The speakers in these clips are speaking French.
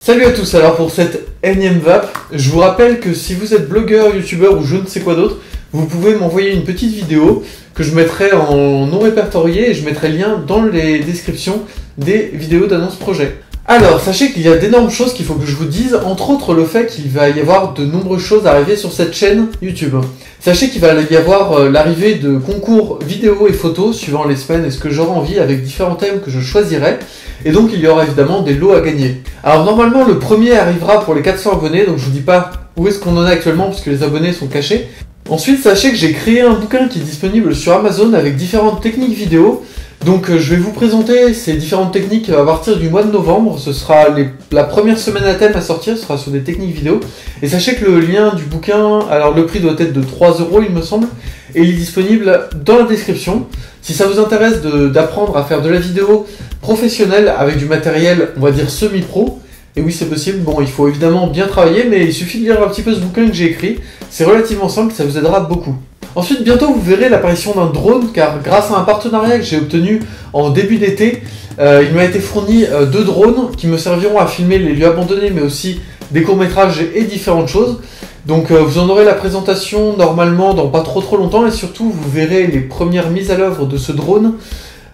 Salut à tous, alors pour cette énième vape, je vous rappelle que si vous êtes blogueur, youtubeur ou je ne sais quoi d'autre, vous pouvez m'envoyer une petite vidéo que je mettrai en non répertorié et je mettrai le lien dans les descriptions des vidéos d'annonce projet. Alors, sachez qu'il y a d'énormes choses qu'il faut que je vous dise, entre autres le fait qu'il va y avoir de nombreuses choses à arriver sur cette chaîne YouTube. Sachez qu'il va y avoir l'arrivée de concours vidéo et photos suivant les semaines et ce que j'aurai envie avec différents thèmes que je choisirai. Et donc il y aura évidemment des lots à gagner. Alors normalement le premier arrivera pour les 400 abonnés, donc je vous dis pas où est-ce qu'on en est actuellement puisque les abonnés sont cachés. Ensuite sachez que j'ai créé un bouquin qui est disponible sur Amazon avec différentes techniques vidéo. Donc je vais vous présenter ces différentes techniques à partir du mois de novembre. Ce sera la première semaine à thème à sortir, ce sera sur des techniques vidéo. Et sachez que le lien du bouquin, alors le prix doit être de 3 € il me semble, et il est disponible dans la description. Si ça vous intéresse d'apprendre à faire de la vidéo professionnelle avec du matériel, on va dire semi-pro, et oui c'est possible, bon il faut évidemment bien travailler, mais il suffit de lire un petit peu ce bouquin que j'ai écrit, c'est relativement simple, ça vous aidera beaucoup. Ensuite, bientôt, vous verrez l'apparition d'un drone, car grâce à un partenariat que j'ai obtenu en début d'été, il m'a été fourni 2 drones qui me serviront à filmer les lieux abandonnés, mais aussi des courts-métrages et différentes choses. Donc vous en aurez la présentation normalement dans pas trop longtemps, et surtout vous verrez les premières mises à l'œuvre de ce drone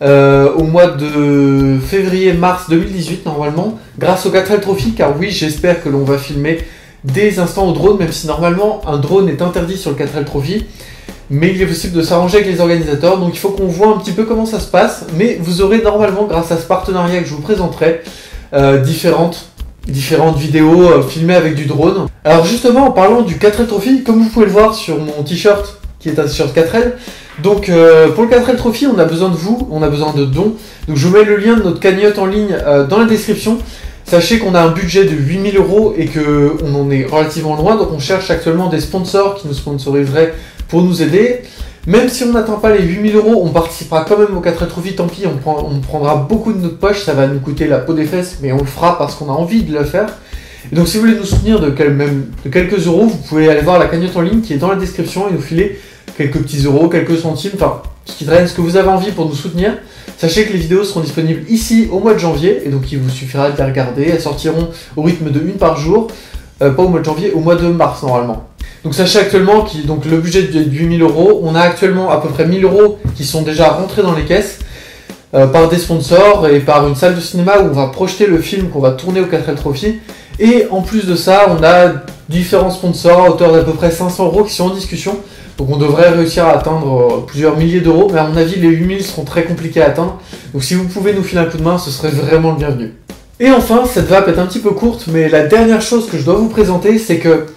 au mois de février-mars 2018 normalement, grâce au 4L Trophy, car oui, j'espère que l'on va filmer des instants au drone, même si normalement un drone est interdit sur le 4L Trophy. Mais il est possible de s'arranger avec les organisateurs, donc il faut qu'on voit un petit peu comment ça se passe. Mais vous aurez normalement, grâce à ce partenariat que je vous présenterai, différentes vidéos filmées avec du drone. Alors justement, en parlant du 4L Trophy, comme vous pouvez le voir sur mon t-shirt, qui est un t-shirt 4L, donc pour le 4L Trophy, on a besoin de vous, on a besoin de dons. Donc je vous mets le lien de notre cagnotte en ligne dans la description. Sachez qu'on a un budget de 8000 € et qu'on en est relativement loin, donc on cherche actuellement des sponsors qui nous sponsoriseraient pour nous aider. Même si on n'atteint pas les 8000 €, on participera quand même au 4L Trophy, tant pis, on prendra beaucoup de notre poche, ça va nous coûter la peau des fesses, mais on le fera parce qu'on a envie de le faire. Et donc si vous voulez nous soutenir de quelques euros, vous pouvez aller voir la cagnotte en ligne qui est dans la description et nous filer quelques petits euros, quelques centimes, enfin ce qui traîne, ce que vous avez envie pour nous soutenir. Sachez que les vidéos seront disponibles ici au mois de janvier, et donc il vous suffira de les regarder, elles sortiront au rythme de 1 par jour, pas au mois de janvier, au mois de mars normalement. Donc sachez actuellement que donc, le budget de 8000 €, on a actuellement à peu près 1000 € qui sont déjà rentrés dans les caisses par des sponsors et par une salle de cinéma où on va projeter le film qu'on va tourner au 4L Trophy. Et en plus de ça, on a différents sponsors à hauteur d'à peu près 500 € qui sont en discussion. Donc on devrait réussir à atteindre plusieurs milliers d'euros, mais à mon avis les 8000 seront très compliqués à atteindre. Donc si vous pouvez nous filer un coup de main, ce serait vraiment le bienvenu. Et enfin, cette vape est un petit peu courte, mais la dernière chose que je dois vous présenter, c'est que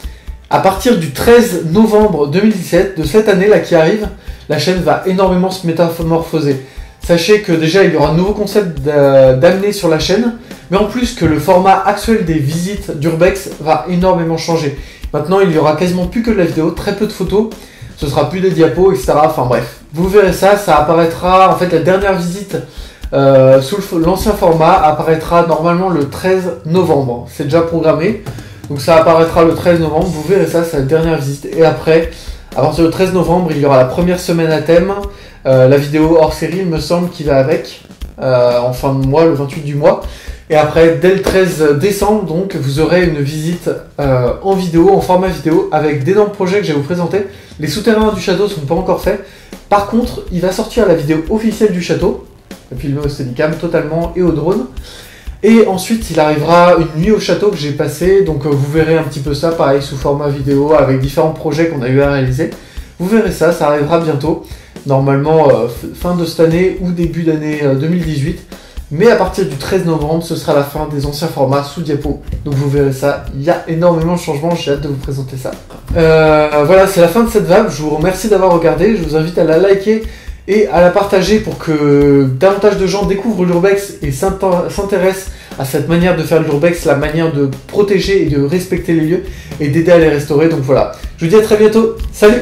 à partir du 13 novembre 2017, de cette année là qui arrive, la chaîne va énormément se métamorphoser. Sachez que déjà il y aura un nouveau concept d'amener sur la chaîne, mais en plus que le format actuel des visites d'Urbex va énormément changer. Maintenant il y aura quasiment plus que de la vidéo, très peu de photos, ce sera plus des diapos, etc. Enfin bref, vous verrez ça, ça apparaîtra, en fait la dernière visite sous l'ancien format apparaîtra normalement le 13 novembre, c'est déjà programmé. Donc ça apparaîtra le 13 novembre, vous verrez ça, c'est la dernière visite. Et après, à partir du 13 novembre, il y aura la première semaine à thème, la vidéo hors série, il me semble, qui va avec, en fin de mois, le 28 du mois. Et après, dès le 13 décembre, donc, vous aurez une visite en vidéo, en format vidéo, avec d'énormes projets que je vais vous présenter. Les souterrains du château ne sont pas encore faits. Par contre, il va sortir la vidéo officielle du château, filmée au Steadicam totalement et au drone. Et ensuite, il arrivera une nuit au château que j'ai passé, donc vous verrez un petit peu ça, pareil, sous format vidéo, avec différents projets qu'on a eu à réaliser. Vous verrez ça, ça arrivera bientôt, normalement fin de cette année ou début d'année 2018. Mais à partir du 13 novembre, ce sera la fin des anciens formats sous diapo. Donc vous verrez ça, il y a énormément de changements, j'ai hâte de vous présenter ça. Voilà, c'est la fin de cette vague, je vous remercie d'avoir regardé, je vous invite à la liker et à la partager pour que davantage de gens découvrent l'urbex et s'intéressent à cette manière de faire de l'urbex, la manière de protéger et de respecter les lieux et d'aider à les restaurer. Donc voilà, je vous dis à très bientôt, salut!